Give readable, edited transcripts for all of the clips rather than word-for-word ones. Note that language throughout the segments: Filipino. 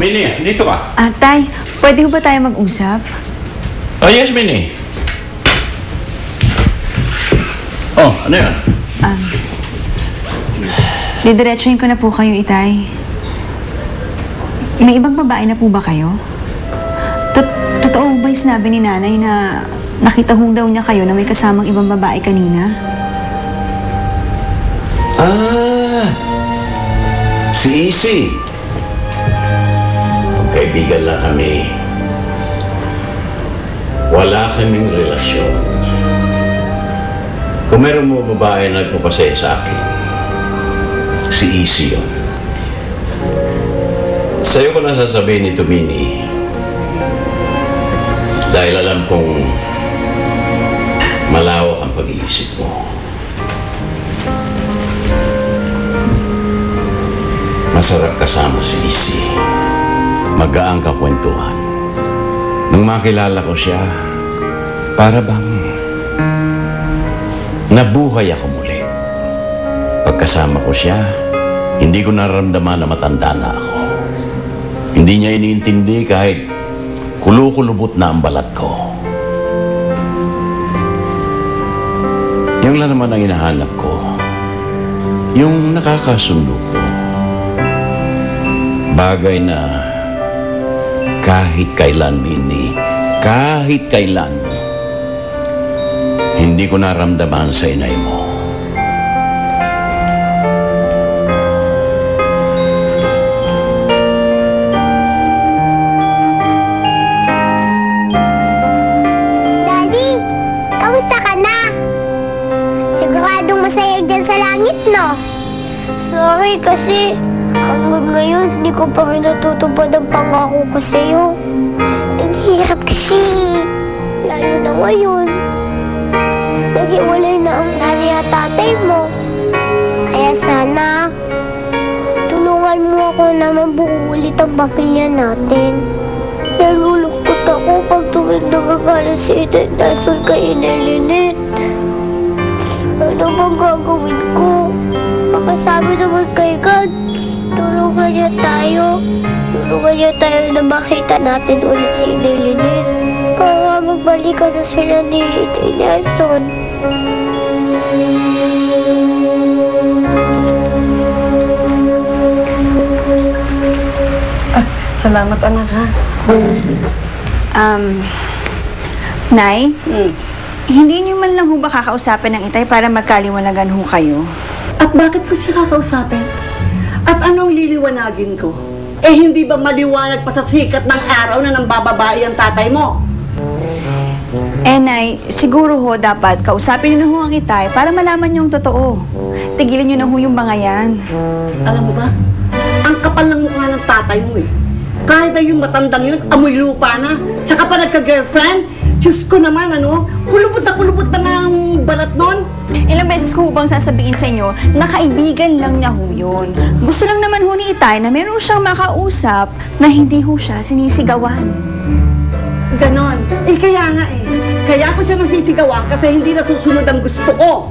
Minnie, dito ka. Tay, pwede ba tayo mag-usap? Oh, yes, Minnie. Oh, ano yan? Didiretsuhin ko na po kayo, Itay. May ibang babae na po ba kayo? Totoo ba yung sinabi ni Nanay na nakita ho daw niya kayo na may kasamang ibang babae kanina? Si Easy. Kaibigan lang kami. Wala kaming relasyon. Kung meron mo babae na nagpapasaya sa akin, si Easy yun. Sa'yo ko lang sasabihin ito, Minnie. Dahil alam kong malawak ang pag-iisip mo. Masarap kasama si Easy. Magaang kakwentuhan. Nung makilala ko siya, para bang nabuhay ako muli. Pagkasama ko siya, hindi ko nararamdaman na matanda na ako. Hindi niya iniintindi kahit kulukulubot na ang balat ko. Yung lang naman ang hinahanap ko, yung nakakasundo ko. Bagay na kahit kailan, Minnie, kahit kailan, hindi ko naramdaman sa inay mo. Daddy, kamusta ka na? Siguradong masaya dyan sa langit, no? Sorry kasi hanggang ngayon hindi ko pa rin natutupad ang pangako ko sa'yo. Ang hirap kasi, lalo na ngayon. Naghiwalay na ang nanay at tatay mo. Kaya sana, tulungan mo ako na mabuo ulit ang pamilya natin. Nalulungkot ako pag tuwing nagagalit si Eden Nelson kay Inelinet. Ano bang gagawin ko? Makasabi naman kay God, tulungan niya tayo. Tulungan niya tayo na makita natin ulit si Inelinet para magbalikan na sila ni Eden Nelson. Salamat, anak, ha? Nay, hindi niyo man lang ho ba kakausapin ng Itay para magkaliwanagan ho kayo? At bakit ko siya kakausapin? At anong liliwanagin ko? Eh, hindi ba maliwanag pa sa sikat ng araw na nambababae ang tatay mo? Nay, siguro ho dapat kausapin niyo na ho ang Itay para malaman niyo ang totoo. Tigilan niyo na ho yung mga yan. Alam mo ba? Ang kapal ng mukha ng tatay mo, eh. Kahit na yung matandang yun, amoy lupa na. Saka pa nagka-girlfriend, Diyos ko naman, ano? Kulubot na nga ang balat nun. Ilang beses ko bang sasabihin sa inyo na kaibigan lang niya ho yun. Gusto lang naman ho ni Itay na meron siyang makausap na hindi ho siya sinisigawan. Ganon. Eh, kaya nga eh. Kaya ako siya nasisigawan kasi hindi nasusunod ang gusto ko.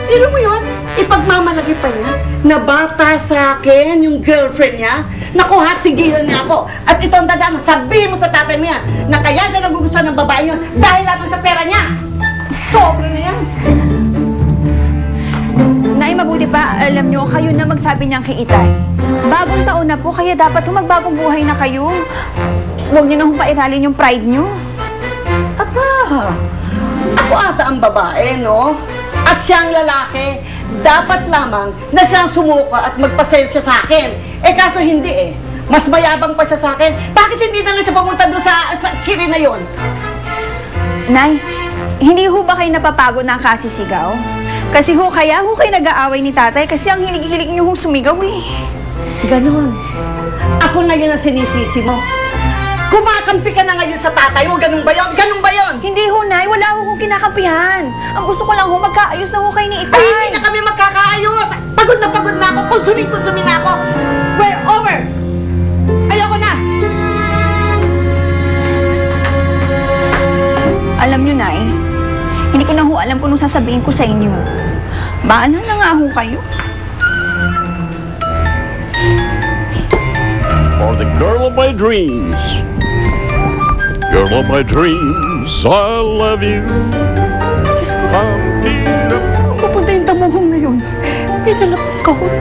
Pero mo yun, ipagmamalaki pa niya na bata sa akin yung girlfriend niya. Naku ha, tigilan niya ako. At ito ang dadaan mo, sabihin mo sa tatay mo yan na kaya siya nagugustuhan ng babae yun dahil lamang sa pera niya. Sobra na yan. Nay, mabuti pa, alam niyo, kayo na magsabi niyang kay Itay. Bagong taon na po, kaya dapat magbagong buhay na kayo. Huwag niyo na hong pairalin yung pride niyo. Aba, ako ata ang babae, no? At siya ang lalaki. Dapat lamang na siyang sumuka at magpasensya sa akin. Eh kaso hindi eh. Mas mayabang pa siya sa akin. Bakit hindi na lang siya pumunta doon sa kiri na yon? Nay, hindi ho ba kayo napapagod ng kasisigaw? Kasi ho, kaya ho kayo nag-aaway ni tatay kasi ang hilig-hilig niyo hong sumigaw eh. Ganon. Ako na yun ang sinisisi mo. Kumakampi ka na ngayon sa tatay mo. Ganun ba yun? Ganun ba yun? Hindi ho, Nay. Wala ho kong kinakampihan. Ang gusto ko lang ho, magkaayos na ho kayo ni Itay. Ay, hindi na kami magkakaayos. Pagod na ako. Konsumin na ako. We're over. Ayoko na. Alam niyo, Nay, hindi ko na ho alam kung anong sasabihin ko sa inyo. Baala na nga ho kayo. For the Girl of my dreams. Girl of my dreams, I love you. Diyos ko, saan pupunta yung damuhong na yun? May dala pang kahon.